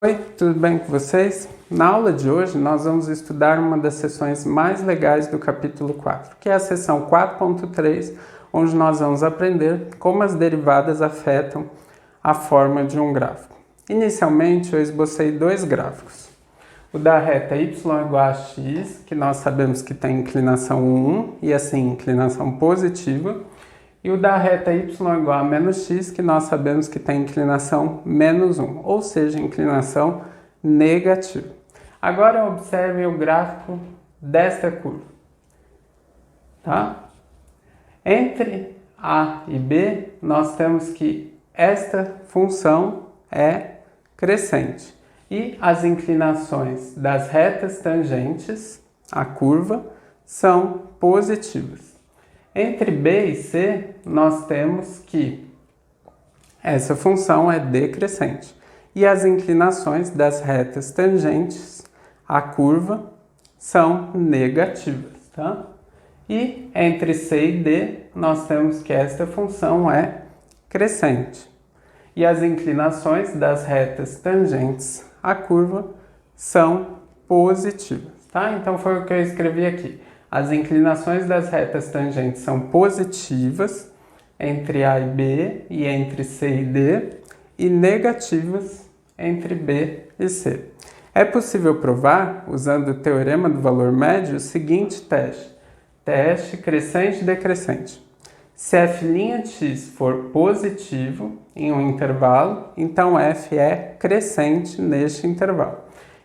Oi, tudo bem com vocês? Na aula de hoje nós vamos estudar uma das seções mais legais do capítulo 4, que é a seção 4.3, onde nós vamos aprender como as derivadas afetam a forma de um gráfico. Inicialmente eu esbocei dois gráficos. O da reta y igual a x, que nós sabemos que tem inclinação 1 e assim inclinação positiva, e o da reta y igual a menos x, que nós sabemos que tem inclinação menos 1, ou seja, inclinação negativa. Agora observe o gráfico desta curva. Tá? Entre A e B, nós temos que esta função é crescente. E as inclinações das retas tangentes à curva são positivas. Entre B e C, nós temos que essa função é decrescente e as inclinações das retas tangentes à curva são negativas, tá? E entre C e D, nós temos que esta função é crescente e as inclinações das retas tangentes à curva são positivas, tá? Então foi o que eu escrevi aqui. As inclinações das retas tangentes são positivas entre A e B e entre C e D e negativas entre B e C. É possível provar, usando o teorema do valor médio, o seguinte teste. Teste crescente e decrescente. Se f' de x for positivo em um intervalo, então f é crescente neste intervalo.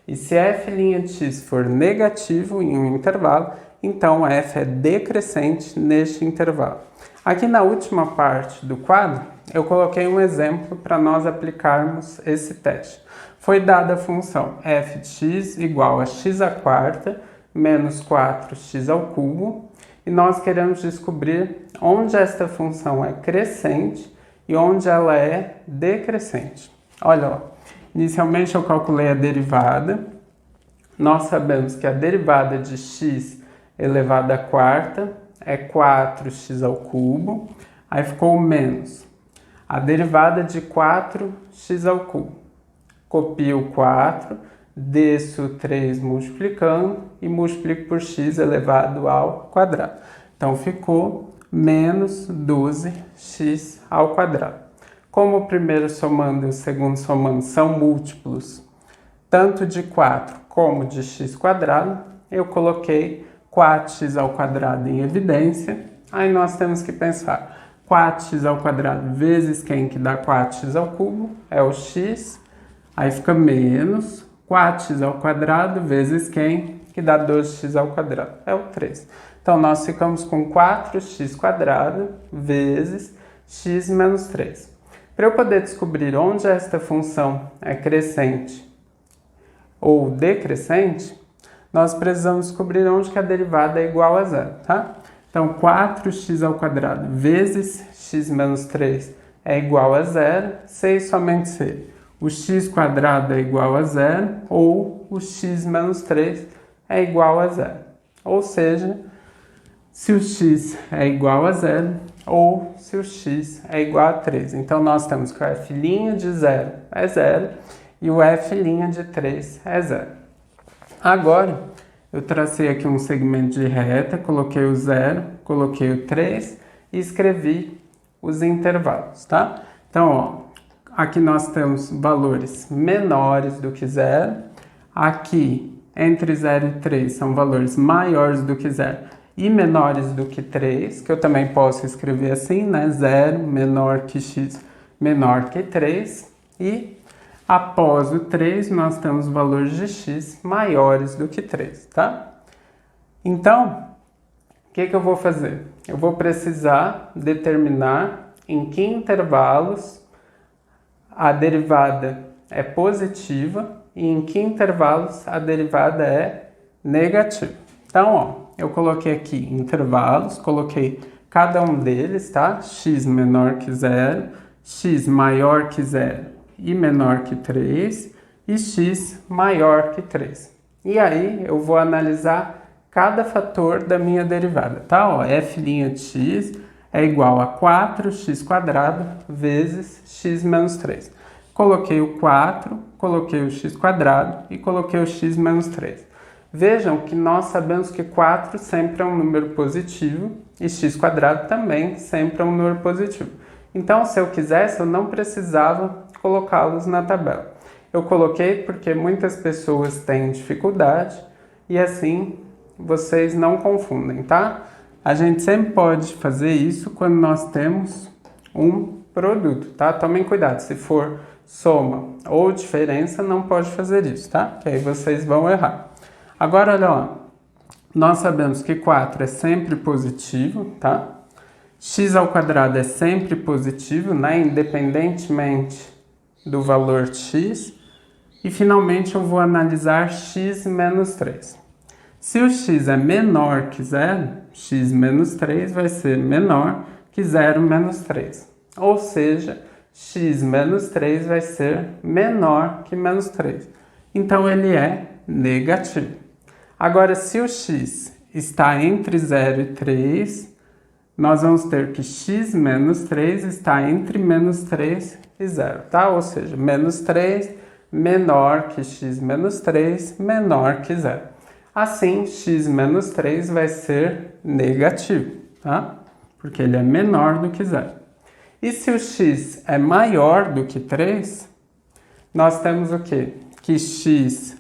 E se f' de x for negativo em um intervalo, então f é decrescente neste intervalo. Aqui na última parte do quadro, eu coloquei um exemplo para nós aplicarmos esse teste. Foi dada a função f de x igual a x² menos 4x ao cubo, e nós queremos descobrir onde esta função é crescente e onde ela é decrescente. Olha lá, inicialmente eu calculei a derivada. Nós sabemos que a derivada de x elevado à quarta é 4x ao cubo, aí ficou menos a derivada de 4x ao cubo. Copio o 4, desço o 3 multiplicando e multiplico por x elevado ao quadrado. Então ficou menos 12x ao quadrado. Como o primeiro somando e o segundo somando são múltiplos, tanto de 4 como de x quadrado, eu coloquei 4x ao quadrado em evidência. Aí nós temos que pensar 4x ao quadrado vezes quem que dá 4x ao cubo, é o x, aí fica menos 4x ao quadrado vezes quem que dá 12x ao quadrado, é o 3. Então nós ficamos com 4x quadrado vezes x menos 3. Para eu poder descobrir onde esta função é crescente ou decrescente, nós precisamos descobrir onde que a derivada é igual a zero, tá? Então, 4x ao quadrado vezes x menos 3 é igual a zero, se e somente se o x quadrado é igual a zero ou o x menos 3 é igual a zero. Ou seja, se o x é igual a zero ou se o x é igual a 3. Então, nós temos que o f' de 0 é zero e o f' de 3 é zero. Agora, eu tracei aqui um segmento de reta, coloquei o 0, coloquei o 3 e escrevi os intervalos, tá? Então, ó, aqui nós temos valores menores do que 0. Aqui, entre 0 e 3, são valores maiores do que 0 e menores do que 3, que eu também posso escrever assim, né? 0 menor que x menor que 3 e após o 3, nós temos valores de x maiores do que 3, tá? Então, o que eu vou fazer? Eu vou precisar determinar em que intervalos a derivada é positiva e em que intervalos a derivada é negativa. Então, ó, eu coloquei aqui intervalos, coloquei cada um deles, tá? X menor que 0, x maior que 0 e menor que 3, e x maior que 3. E aí eu vou analisar cada fator da minha derivada, tá? Ó, f' de x é igual a 4x² vezes x menos 3. coloquei o 4, coloquei o x² e coloquei o x menos 3. Vejam que nós sabemos que 4 sempre é um número positivo e x² também sempre é um número positivo. Então, se eu quisesse, eu não precisava colocá-los na tabela. Eu coloquei porque muitas pessoas têm dificuldade e assim vocês não confundem, tá? A gente sempre pode fazer isso quando nós temos um produto, tá? Tomem cuidado, se for soma ou diferença, não pode fazer isso, tá? Que aí vocês vão errar. Agora, olha lá, nós sabemos que 4 é sempre positivo, tá? X² é sempre positivo, né? Independentemente do valor x. E, finalmente, eu vou analisar x menos 3. Se o x é menor que 0, x menos 3 vai ser menor que 0 menos 3. Ou seja, x menos 3 vai ser menor que menos 3. Então, ele é negativo. Agora, se o x está entre 0 e 3, nós vamos ter que x menos 3 está entre menos 3 e 0, tá? Ou seja, menos 3 menor que x menos 3 menor que 0. Assim, x menos 3 vai ser negativo, tá? Porque ele é menor do que 0. E se o x é maior do que 3, nós temos o quê? Que x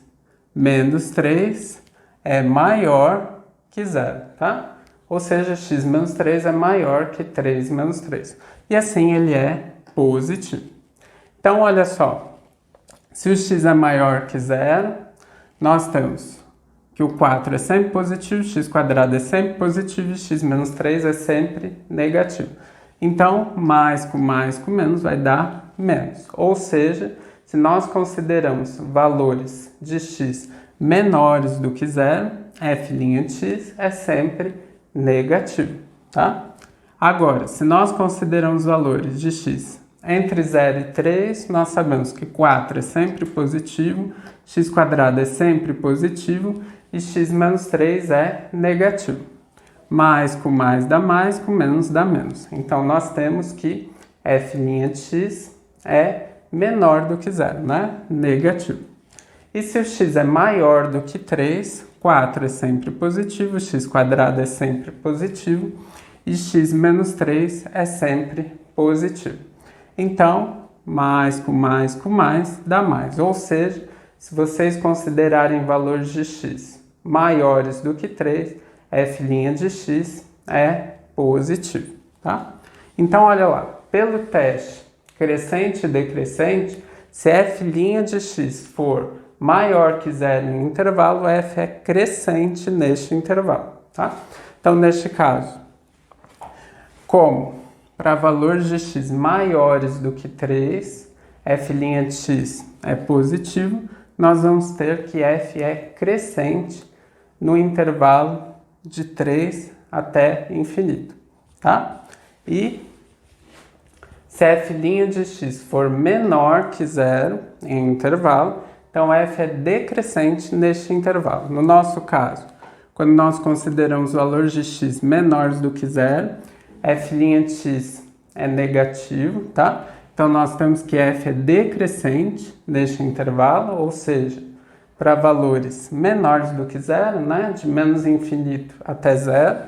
menos 3 é maior que 0, tá? Ou seja, x menos 3 é maior que 3 menos 3. E assim ele é positivo. Então, olha só. Se o x é maior que 0, nós temos que o 4 é sempre positivo, x² é sempre positivo e x menos 3 é sempre negativo. Então, mais com menos vai dar menos. Ou seja, se nós consideramos valores de x menores do que 0, f'x é sempre negativo, tá? Agora, se nós consideramos valores de x entre 0 e 3, nós sabemos que 4 é sempre positivo, x² é sempre positivo e x menos 3 é negativo. Mais com menos dá menos. Então, nós temos que f'x é menor do que 0, né? Negativo. E se o x é maior do que 3, 4 é sempre positivo, x² é sempre positivo e x menos 3 é sempre positivo. Então, mais com mais dá mais. Ou seja, se vocês considerarem valores de x maiores do que 3, f' de x é positivo, tá? Então, olha lá, pelo teste crescente e decrescente, se f' de x for maior que 0 em um intervalo, f é crescente neste intervalo, tá? Então, neste caso, como para valores de x maiores do que 3, f' de x é positivo, nós vamos ter que f é crescente no intervalo de 3 até infinito, tá? E se f' de x for menor que 0 em um intervalo, então f é decrescente neste intervalo. No nosso caso, quando nós consideramos valores de x menores do que 0, f' de x é negativo, tá? Então nós temos que f é decrescente neste intervalo, ou seja, para valores menores do que 0, né? De menos infinito até 0.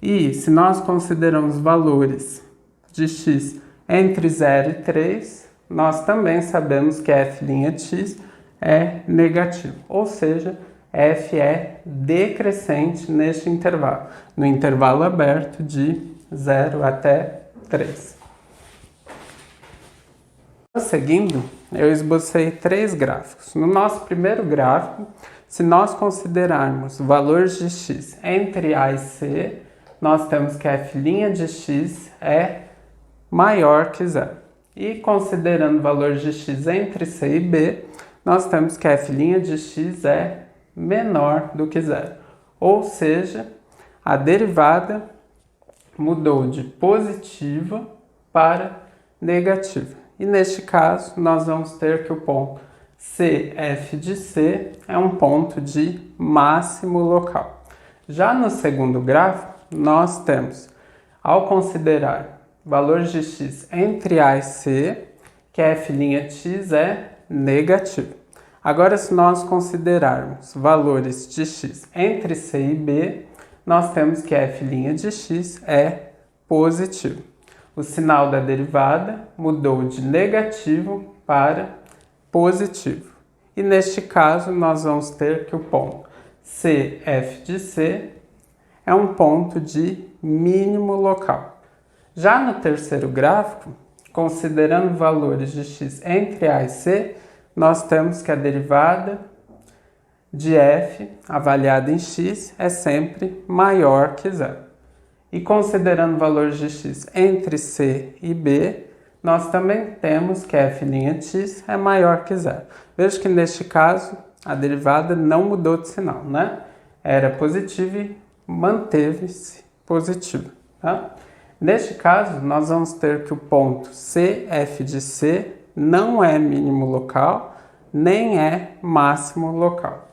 E se nós consideramos valores de x entre 0 e 3, nós também sabemos que f' de x é negativo, ou seja, f é decrescente neste intervalo, no intervalo aberto de 0 até 3. Seguindo, eu esbocei 3 gráficos. No nosso primeiro gráfico, se nós considerarmos valores de x entre a e c, nós temos que f' de x é maior que 0. E considerando valores de x entre c e b, nós temos que f' de x é menor do que 0. Ou seja, a derivada mudou de positiva para negativa. E neste caso, nós vamos ter que o ponto CF de C é um ponto de máximo local. Já no segundo gráfico, nós temos, ao considerar valores de x entre A e C, que f'x é negativo. Agora, se nós considerarmos valores de x entre c e b, nós temos que f' de x é positivo. O sinal da derivada mudou de negativo para positivo. E neste caso, nós vamos ter que o ponto CF de C é um ponto de mínimo local. Já no terceiro gráfico, considerando valores de x entre a e c, nós temos que a derivada de f, avaliada em x, é sempre maior que zero. E considerando valores de x entre c e b, nós também temos que f' de x é maior que zero. Veja que neste caso, a derivada não mudou de sinal, né? Era positivo e manteve-se positivo. Tá? Neste caso, nós vamos ter que o ponto CF de C não é mínimo local, nem é máximo local.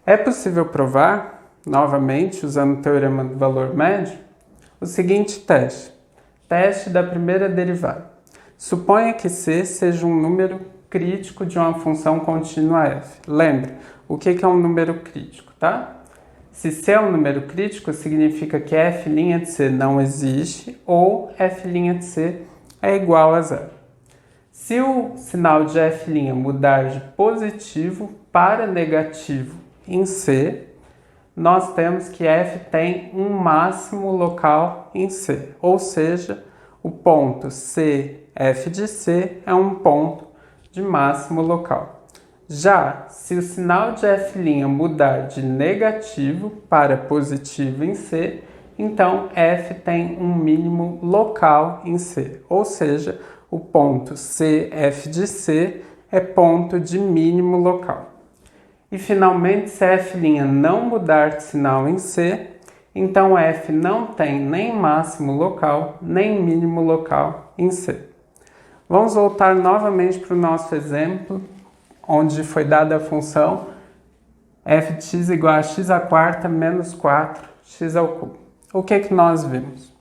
É possível provar, novamente, usando o teorema do valor médio, o seguinte teste. Teste da primeira derivada. Suponha que C seja um número crítico de uma função contínua f. Lembre, o que é um número crítico, tá? Se C é um número crítico, significa que f' de C não existe ou f' de C é igual a zero. Se o sinal de f' mudar de positivo para negativo em C, nós temos que f tem um máximo local em C, ou seja, o ponto CF de C é um ponto de máximo local. Já se o sinal de f' mudar de negativo para positivo em C, então f tem um mínimo local em C, ou seja, o ponto CF de C é ponto de mínimo local. E finalmente, se f' não mudar de sinal em C, então f não tem nem máximo local, nem mínimo local em C. Vamos voltar novamente para o nosso exemplo, onde foi dada a função f de x igual a x à quarta menos 4x ao cubo. O que nós vimos?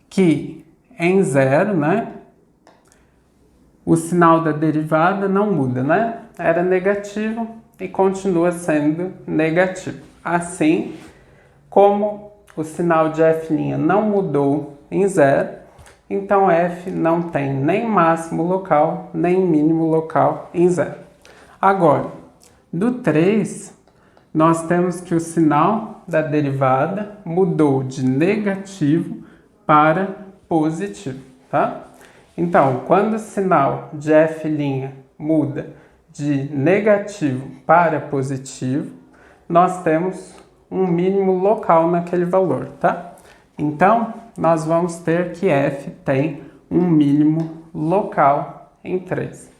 Que em zero, né, o sinal da derivada não muda, né? Era negativo e continua sendo negativo. Assim, como o sinal de f' não mudou em zero, então f não tem nem máximo local, nem mínimo local em zero. Agora, do 3, nós temos que o sinal da derivada mudou de negativo para positivo, tá? Então, quando o sinal de f' muda de negativo para positivo, nós temos um mínimo local naquele valor, tá? Então, nós vamos ter que f tem um mínimo local em 3.